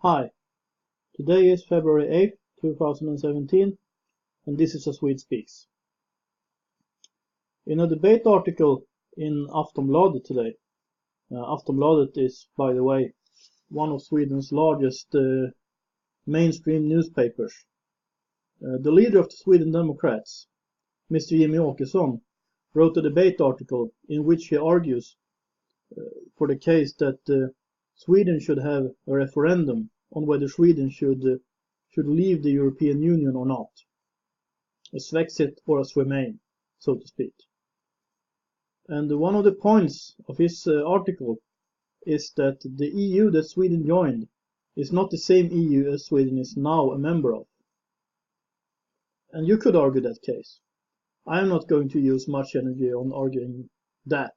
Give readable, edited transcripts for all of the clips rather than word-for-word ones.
Hi, today is February 8th, 2017, and this is A Swede Speaks. In a debate article in Aftonbladet today, Aftonbladet is, by the way, one of Sweden's largest mainstream newspapers. The leader of the Sweden Democrats, Mr. Jimmy Åkesson, wrote a debate article in which he argues for the case that Sweden should have a referendum on whether Sweden should leave the European Union or not. A Swexit or a Swemain, so to speak. And one of the points of his article is that the EU that Sweden joined is not the same EU as Sweden is now a member of. And you could argue that case. I am not going to use much energy on arguing that.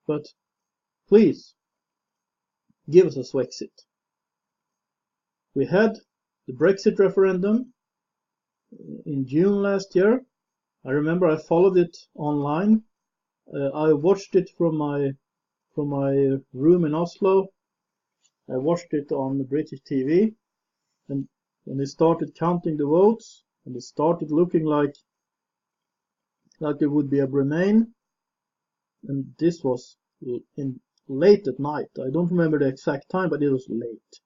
But please, give us a Swexit. We had the Brexit referendum in June last year. I remember I followed it online. I watched it from my room in Oslo. I watched it on the British TV, and when they started counting the votes, and it started looking like there would be a Remain, and this was in late at night. I don't remember the exact time, but it was late.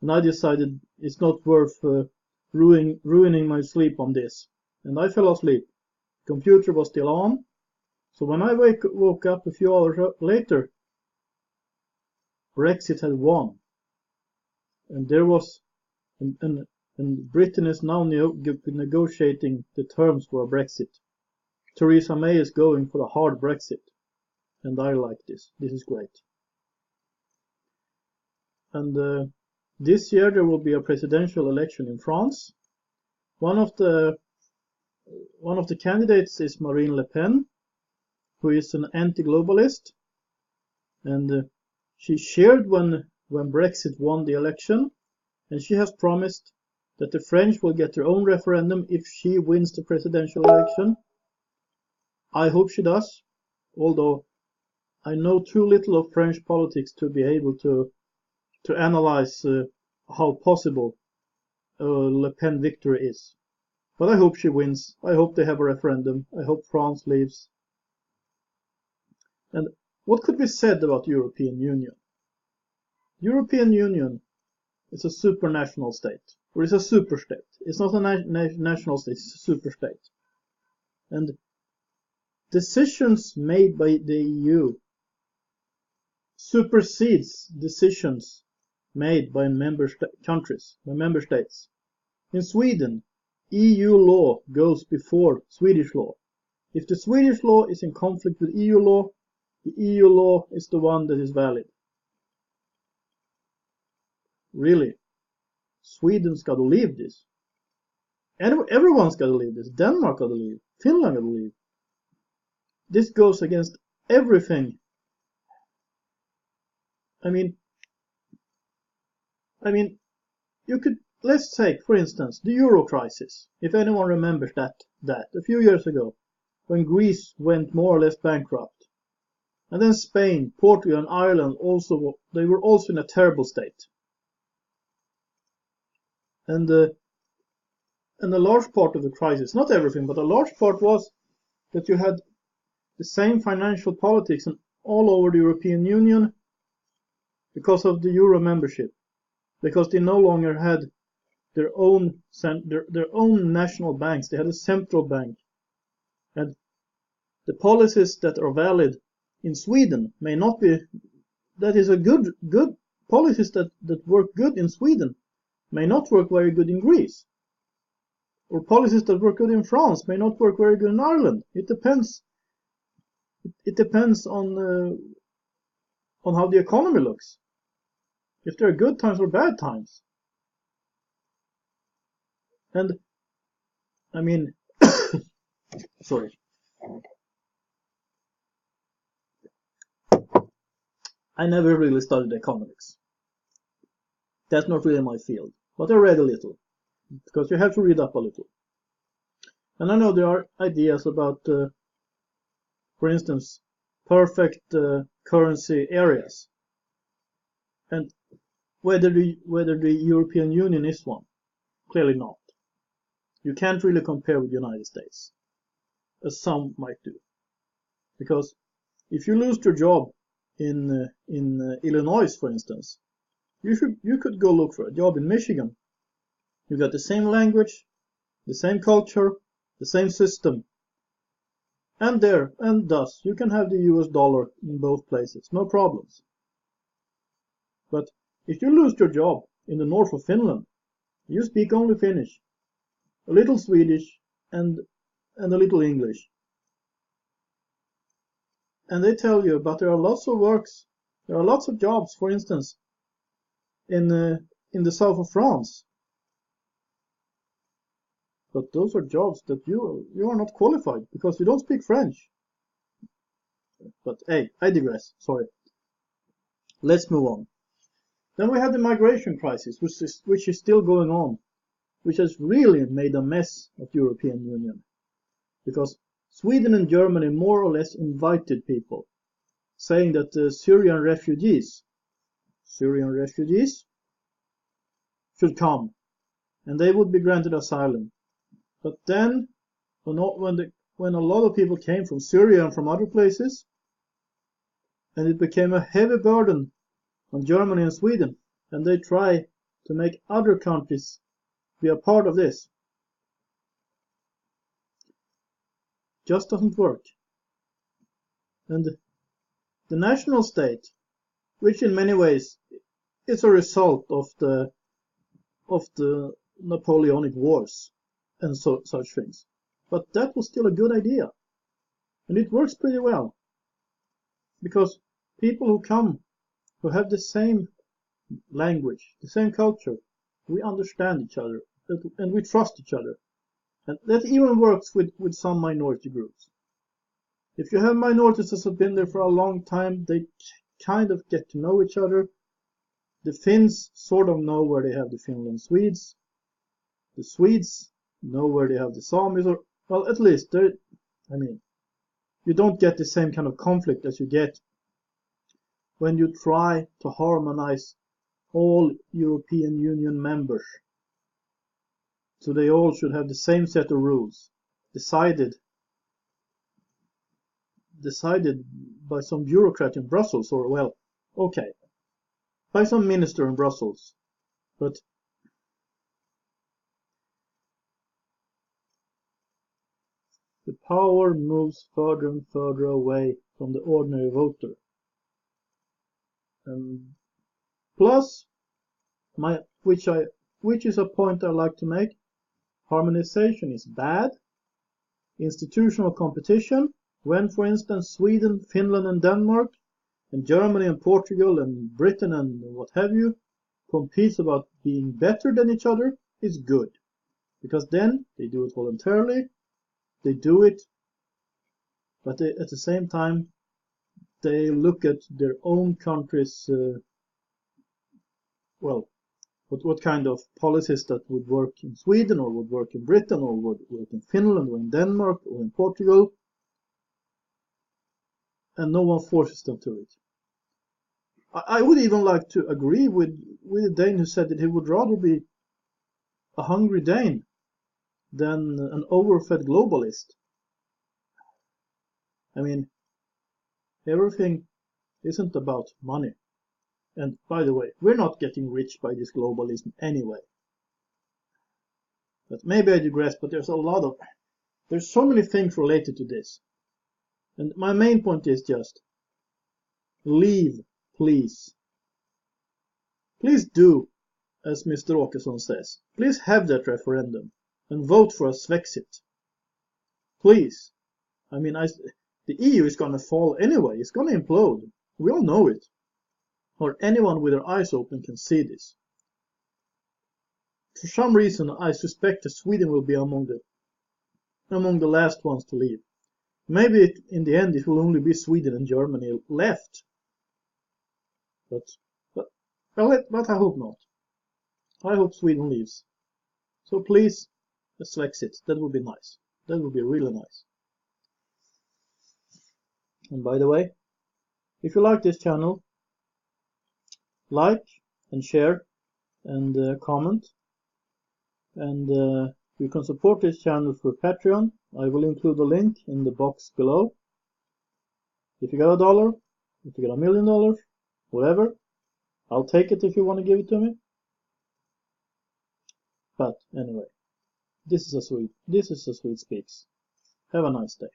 And I decided it's not worth ruining my sleep on this. And I fell asleep. The computer was still on. So when I woke up a few hours later, Brexit had won. And there was, and Britain is now negotiating the terms for a Brexit. Theresa May is going for a hard Brexit. And I like this. This is great. And this year there will be a presidential election in France. One of the candidates is Marine Le Pen, who is an anti-globalist, and she cheered when Brexit won the election, and she has promised that the French will get their own referendum if she wins the presidential election. I hope she does, although I know too little of French politics to be able to analyze how possible Le Pen victory is. But I hope she wins. I hope they have a referendum. I hope France leaves. And what could be said about the European Union? The European Union is a supranational state, or is a super state. It's not a national state, it's a super state. And decisions made by the EU supersedes decisions made by member states. In Sweden, EU law goes before Swedish law. If the Swedish law is in conflict with EU law, the EU law is the one that is valid. Really, Sweden's got to leave this. Everyone's got to leave this. Denmark got to leave. Finland got to leave. This goes against everything. I mean, you could, let's take, for instance, the euro crisis. If anyone remembers that a few years ago, when Greece went more or less bankrupt. And then Spain, Portugal, and Ireland they were also in a terrible state. And a large part of the crisis, not everything, but a large part was that you had the same financial politics all over the European Union because of the euro membership, because they no longer had their own national banks. They had a central bank, and the policies that are valid in Sweden may not be. That is a good policies that work good in Sweden may not work very good in Greece, or policies that work good in France may not work very good in Ireland. It depends. It depends on how the economy looks. If there are good times or bad times. And I mean, sorry. I never really studied economics. That's not really my field. But I read a little. Because you have to read up a little. And I know there are ideas about, for instance, perfect currency areas. And whether the European Union is one. Clearly not. You can't really compare with the United States, as some might do, because if you lose your job in Illinois, for instance, you could go look for a job in Michigan. You got the same language, the same culture, the same system, and thus you can have the US dollar in both places, no problems. But if you lose your job in the north of Finland, you speak only Finnish, a little Swedish, and a little English. And they tell you, but there are lots of works, there are lots of jobs, for instance, in the south of France. But those are jobs that you are not qualified because you don't speak French. But hey, I digress. Sorry. Let's move on. Then we had the migration crisis, which is still going on, which has really made a mess of the European Union, because Sweden and Germany more or less invited people, saying that the Syrian refugees should come, and they would be granted asylum. But then, when a lot of people came from Syria and from other places, and it became a heavy burden on Germany and Sweden, and they try to make other countries be a part of this. Just doesn't work. And the national state, which in many ways is a result of the Napoleonic Wars and such things, but that was still a good idea, and it works pretty well, because people who have the same language, the same culture, we understand each other, and we trust each other. And that even works with some minority groups. If you have minorities that have been there for a long time, they kind of get to know each other. The Finns sort of know where they have the Finland Swedes. The Swedes know where they have the Samis, or, well, at least, you don't get the same kind of conflict as you get when you try to harmonize all European Union members. So they all should have the same set of rules, decided by some bureaucrat in Brussels, or, well, okay, by some minister in Brussels. But the power moves further and further away from the ordinary voter. And plus, which is a point I like to make, harmonization is bad. Institutional competition, when, for instance, Sweden, Finland, and Denmark, and Germany and Portugal and Britain and what have you, competes about being better than each other, is good. Because then they do it voluntarily, they do it, but at the same time, they look at their own country's, what kind of policies that would work in Sweden, or would work in Britain, or would work in Finland, or in Denmark, or in Portugal, and no one forces them to it. I would even like to agree with a Dane who said that he would rather be a hungry Dane than an overfed globalist. I mean, everything isn't about money. And by the way, we're not getting rich by this globalism anyway. But maybe I digress, but there's so many things related to this. And my main point is just, leave, please. Please do, as Mr. Åkesson says. Please have that referendum and vote for a Swexit. Please. I mean, the EU is going to fall anyway. It's going to implode. We all know it. Or anyone with their eyes open can see this. For some reason, I suspect that Sweden will be among the last ones to leave. Maybe in the end it will only be Sweden and Germany left. But I hope not. I hope Sweden leaves. So please, a Swexit. That would be nice. That would be really nice. And by the way, if you like this channel, like and share and comment. And you can support this channel through Patreon. I will include a link in the box below. If you got $1, if you got $1 million, whatever, I'll take it if you want to give it to me. But anyway, this is a sweet speaks. Have a nice day.